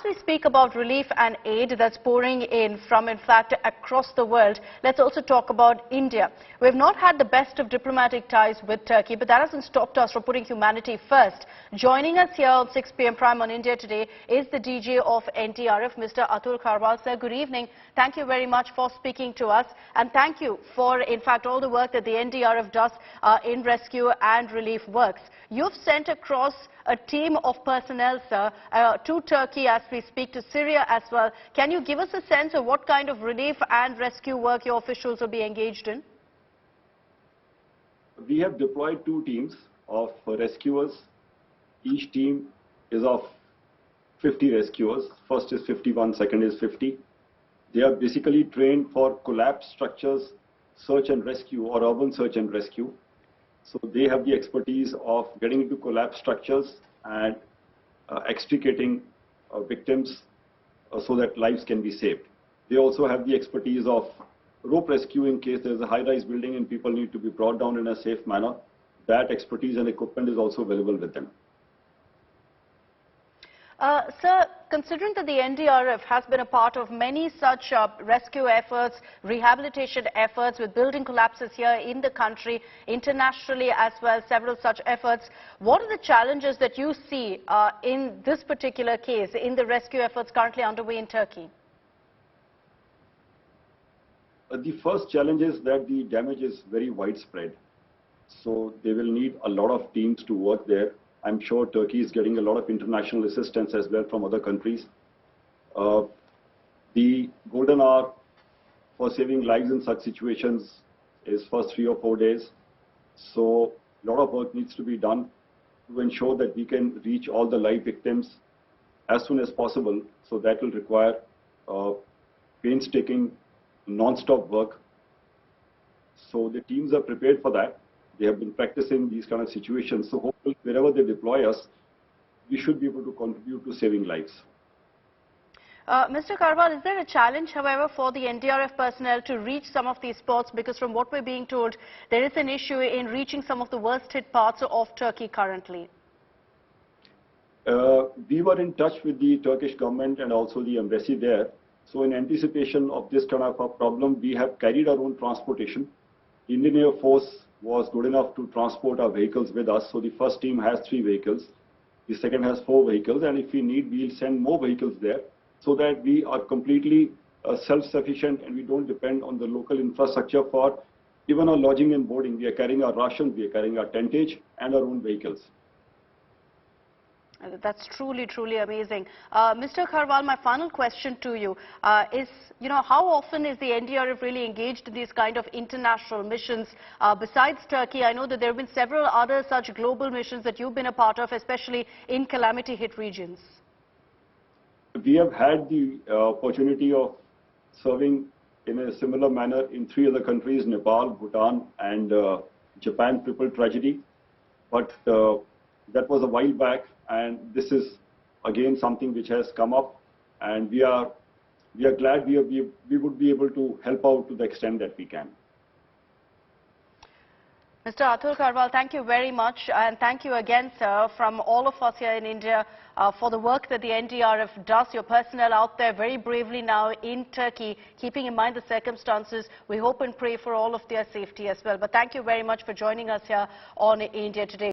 we speak about relief and aid that's pouring in from, in fact, across the world, let's also talk about India. We've not had the best of diplomatic ties with Turkey, but that hasn't stopped us from putting humanity first. Joining us here on 6 p.m. Prime on India Today is the DG of Ndrf, Mr. Atul Karwal. Sir, good evening. Thank you very much for speaking to us, and thank you for, in fact, all the work that the Ndrf does in rescue and relief works. You've sent across a team of personnel, sir, to Turkey as we speak, to Syria as well. Can you give us a sense of what kind of relief and rescue work your officials will be engaged in? We have deployed 2 teams of rescuers. Each team is of 50 rescuers. First is 51, second is 50. They are basically trained for collapsed structures, search and rescue, or urban search and rescue. So they have the expertise of getting into collapsed structures and extricating victims so that lives can be saved. They also have the expertise of rope rescue in case there is a high-rise building and people need to be brought down in a safe manner. That expertise and equipment is also available with them. Sir, considering that the Ndrf has been a part of many such rescue efforts, rehabilitation efforts with building collapses here in the country, internationally as well, several such efforts, what are the challenges that you see in this particular case, in the rescue efforts currently underway in Turkey? The first challenge is that the damage is very widespread. So they will need a lot of teams to work there. I'm sure Turkey is getting a lot of international assistance as well from other countries. The golden hour for saving lives in such situations is first 3 or 4 days. So a lot of work needs to be done to ensure that we can reach all the live victims as soon as possible. So that will require painstaking, non-stop work. So the teams are prepared for that. They have been practicing these kind of situations. So hopefully wherever they deploy us, we should be able to contribute to saving lives. Mr. Karwal, is there a challenge, however, for the Ndrf personnel to reach some of these spots? Because from what we're being told, there is an issue in reaching some of the worst hit parts of Turkey currently. We were in touch with the Turkish government and also the embassy there. So in anticipation of this kind of a problem, we have carried our own transportation. The Indian Air Force was good enough to transport our vehicles with us. So the first team has 3 vehicles. The second has 4 vehicles. And if we need, we'll send more vehicles there so that we are completely self-sufficient and we don't depend on the local infrastructure for even our lodging and boarding. We are carrying our rations, we are carrying our tentage and our own vehicles. That's truly, truly amazing. Mr. Karwal, my final question to you is, how often is the Ndrf really engaged in these kind of international missions? Besides Turkey, I know that there have been several other such global missions that you've been a part of, especially in calamity-hit regions. We have had the opportunity of serving in a similar manner in 3 other countries, Nepal, Bhutan and Japan, triple tragedy. But that was a while back. And this is again something which has come up, and we are glad we would be able to help out to the extent that we can. Mr. Atul Karwal, thank you very much, and thank you again, sir, from all of us here in India for the work that the Ndrf does. Your personnel out there very bravely now in Turkey, keeping in mind the circumstances. We hope and pray for all of their safety as well. But thank you very much for joining us here on India Today.